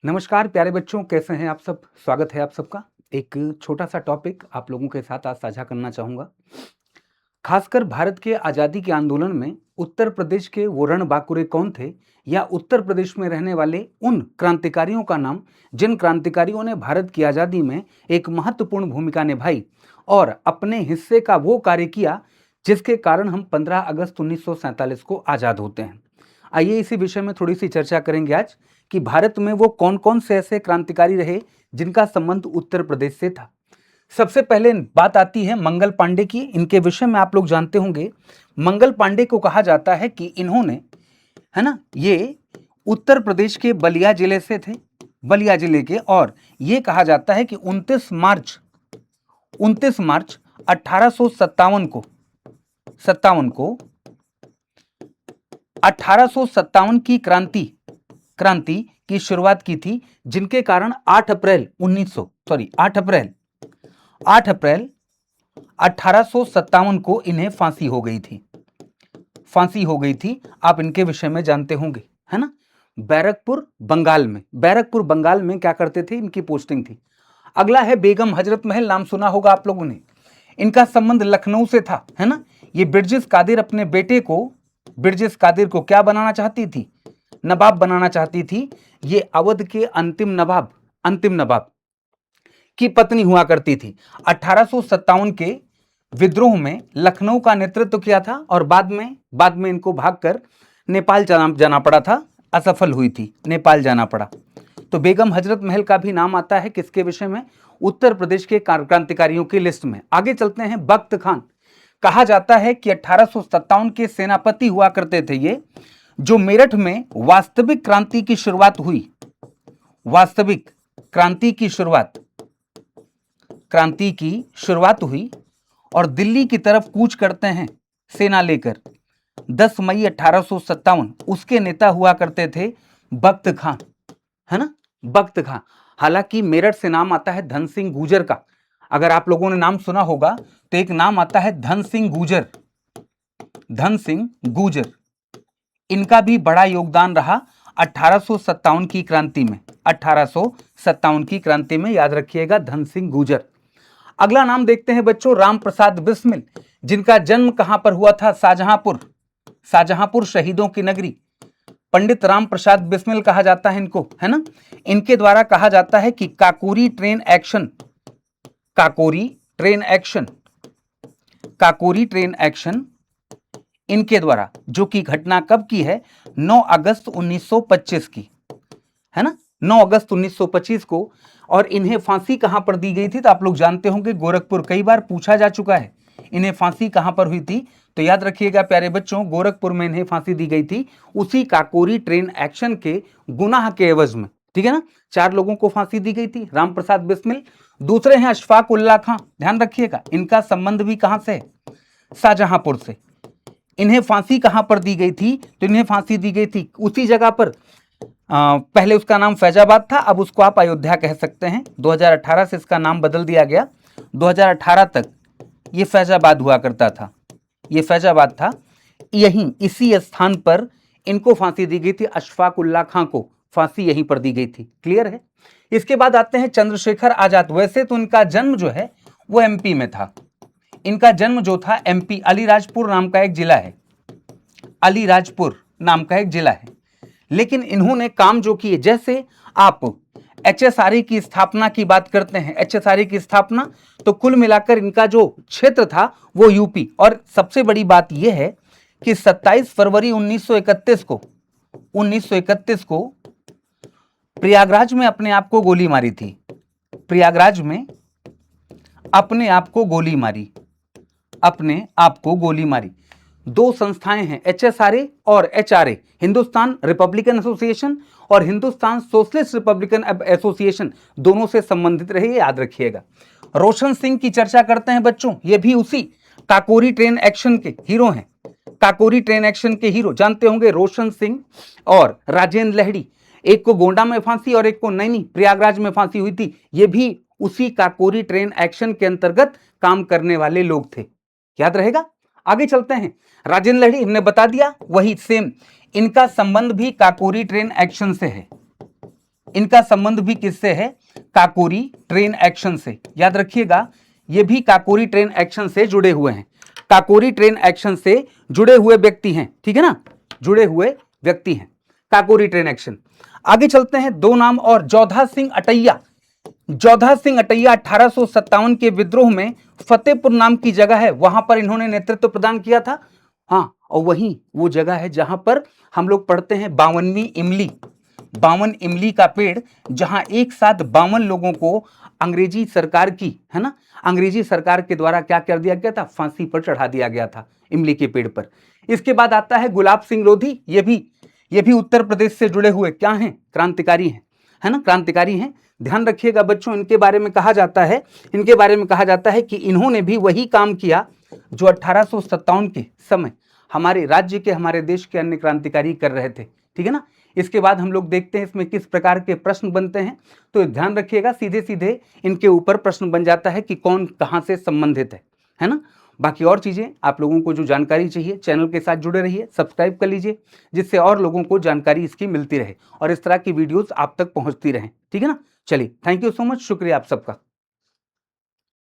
नमस्कार प्यारे बच्चों, कैसे हैं आप सब? स्वागत है आप सबका। एक छोटा सा टॉपिक आप लोगों के साथ आज साझा करना चाहूँगा। खासकर भारत के आज़ादी के आंदोलन में उत्तर प्रदेश के वो रणबांकुरे कौन थे, या उत्तर प्रदेश में रहने वाले उन क्रांतिकारियों का नाम जिन क्रांतिकारियों ने भारत की आज़ादी में एक महत्वपूर्ण भूमिका निभाई और अपने हिस्से का वो कार्य किया जिसके कारण हम 15 अगस्त 1947 को आज़ाद होते हैं। आइए इसी विषय में थोड़ी सी चर्चा करेंगे आज कि भारत में वो कौन कौन से ऐसे क्रांतिकारी रहे जिनका संबंध उत्तर प्रदेश से था। सबसे पहले बात आती है मंगल पांडे की। इनके विषय में आप लोग जानते होंगे। मंगल पांडे को कहा जाता है कि इन्होंने, है ना, ये उत्तर प्रदेश के बलिया जिले से थे, बलिया जिले के। और ये कहा जाता है कि 29 मार्च 1857 को 1857 की क्रांति की शुरुआत की थी, जिनके कारण 8 अप्रैल 1857 को इन्हें फांसी हो गई थी। आप इनके विषय में जानते होंगे, है ना। बैरकपुर बंगाल में क्या करते थे, इनकी पोस्टिंग थी। अगला है बेगम हजरत महल। नाम सुना होगा आप लोगों ने। इनका संबंध लखनऊ से था, है ना। ये ब्रिजेश कादिर अपने बेटे को, ब्रिजेश कादिर को क्या बनाना चाहती थी? नवाब बनाना चाहती थी। ये अवध के अंतिम नवाब की पत्नी हुआ करती थी। 1857 के विद्रोह में लखनऊ का नेतृत्व किया था और बाद में इनको भागकर नेपाल जाना पड़ा था। असफल हुई थी, नेपाल जाना पड़ा। तो बेगम हजरत महल का भी नाम आता है किसके विषय में? उत्तर प्रदेश के क्रांतिकारियों की लिस्ट में। आगे चलते हैं। बख्त खान कहा जाता है कि 1857 के सेनापति हुआ करते थे ये, जो मेरठ में वास्तविक क्रांति की शुरुआत हुई और दिल्ली की तरफ कूच करते हैं सेना लेकर। 10 मई 1857 उसके नेता हुआ करते थे बख्त खान, है ना, बख्त खान। हालांकि मेरठ से नाम आता है धन सिंह गुर्जर का। अगर आप लोगों ने नाम सुना होगा तो एक नाम आता है धन सिंह गुर्जर। इनका भी बड़ा योगदान रहा 1857 की क्रांति में। 1857 की क्रांति में याद रखिएगा, धन सिंह गुर्जर। अगला नाम देखते हैं बच्चों, राम प्रसाद बिस्मिल, जिनका जन्म कहां पर हुआ था? शाहजहांपुर शहीदों की नगरी। पंडित राम प्रसाद बिस्मिल कहा जाता है इनको, है ना। इनके द्वारा कहा जाता है कि काकोरी ट्रेन एक्शन इनके द्वारा, जो कि घटना कब की है? 9 अगस्त 1925 की, है ना, 9 अगस्त 1925 को। और इन्हें फांसी कहां पर दी गई थी? तो आप लोग जानते होंगे, गोरखपुर। कई बार पूछा जा चुका है इन्हें फांसी कहां पर हुई थी, तो याद रखिएगा प्यारे बच्चों, गोरखपुर में इन्हें फांसी दी गई थी, उसी काकोरी ट्रेन एक्शन के गुनाह के एवज में। ठीक है ना। 4 लोगों को फांसी दी गई थी। राम प्रसाद बिस्मिल। दूसरे हैं अशफाक उल्लाह खां। ध्यान रखिएगा, इनका संबंध भी कहां से? शाहजहांपुर से। इन्हें फांसी कहां पर दी गई थी? तो इन्हें फांसी दी गई थी उसी जगह पर। पहले उसका नाम फैजाबाद था, अब उसको आप अयोध्या कह सकते हैं। 2018 से इसका नाम बदल दिया गया। 2018 तक ये फैजाबाद हुआ करता था, ये फैजाबाद था। यहीं इसी स्थान पर इनको फांसी दी गई थी। अशफाक उल्लाह खां को फांसी यहीं पर दी गई थी। क्लियर है। इसके बाद आते हैं चंद्रशेखर आजाद। वैसे तो इनका जन्म जो है वो एमपी में था। इनका जन्म जो था एमपी, अलीराजपुर नाम का एक जिला है। लेकिन इन्होंने काम जो किए, जैसे आप एचएसआरई की स्थापना की बात करते हैं, एचएसआरई की स्थापना, तो कुल मिलाकर इनका जो क्षेत्र था वो यूपी। और सबसे बड़ी बात यह है कि 27 फरवरी 1931 को प्रयागराज में अपने आप को गोली मारी थी। प्रयागराज में अपने आप को गोली मारी। 2 संस्थाएं हैं, एचएसआरए और एचआरए, हिंदुस्तान रिपब्लिकन एसोसिएशन और हिंदुस्तान सोशलिस्ट रिपब्लिकन एसोसिएशन, दोनों से संबंधित रहे, याद रखिएगा। रोशन सिंह की चर्चा करते हैं बच्चों, ये भी उसी काकोरी ट्रेन एक्शन के हीरो हैं। काकोरी ट्रेन एक्शन के हीरो जानते होंगे, रोशन सिंह और राजेंद्र लहड़ी। एक को गोंडा में फांसी और एक को नैनी प्रयागराज में फांसी हुई थी। ये भी उसी काकोरी ट्रेन एक्शन के अंतर्गत काम करने वाले लोग थे, याद रहेगा। आगे चलते हैं। राजेंद्र लहड़ी हमने बता दिया, वही सेम, इनका संबंध भी काकोरी ट्रेन एक्शन से है। इनका संबंध भी किससे है? काकोरी ट्रेन एक्शन से। याद रखिएगा, ये भी काकोरी ट्रेन एक्शन से जुड़े हुए हैं, काकोरी ट्रेन एक्शन से जुड़े हुए व्यक्ति हैं, ठीक है ना, जुड़े हुए व्यक्ति हैं, काकोरी ट्रेन एक्शन। आगे चलते हैं, दो नाम और, जोधा सिंह अटैया। जोधा सिंह अटैया 1857 के विद्रोह में फतेहपुर नाम की जगह है, वहां पर इन्होंने नेतृत्व प्रदान किया था। हाँ, और वही वो जगह है जहां पर हम लोग पढ़ते हैं 52वीं इमली, 52 इमली का पेड़, जहां एक साथ 52 लोगों को अंग्रेजी सरकार की, है ना, अंग्रेजी सरकार के द्वारा क्या कर दिया गया था? फांसी पर चढ़ा दिया गया था इमली के पेड़ पर। इसके बाद आता है गुलाब सिंह लोधी, ये भी उत्तर प्रदेश से जुड़े हुए क्या हैं? क्रांतिकारी हैं, है ना, क्रांतिकारी हैं। ध्यान रखिएगा बच्चों, इनके बारे में कहा जाता है कि इन्होंने भी वही काम किया जो 1857 के समय हमारे राज्य के, हमारे देश के अन्य क्रांतिकारी कर रहे थे, ठीक है ना। इसके बाद हम लोग देखते हैं इसमें किस प्रकार के प्रश्न बनते हैं, तो ध्यान रखिएगा, सीधे सीधे इनके ऊपर प्रश्न बन जाता है कि कौन कहां से संबंधित है ना। बाकी और चीजें आप लोगों को जो जानकारी चाहिए, चैनल के साथ जुड़े रहिए, सब्सक्राइब कर लीजिए, जिससे और लोगों को जानकारी इसकी मिलती रहे और इस तरह की वीडियोस आप तक पहुंचती रहें, ठीक है ना। चलिए, थैंक यू सो मच, शुक्रिया आप सबका।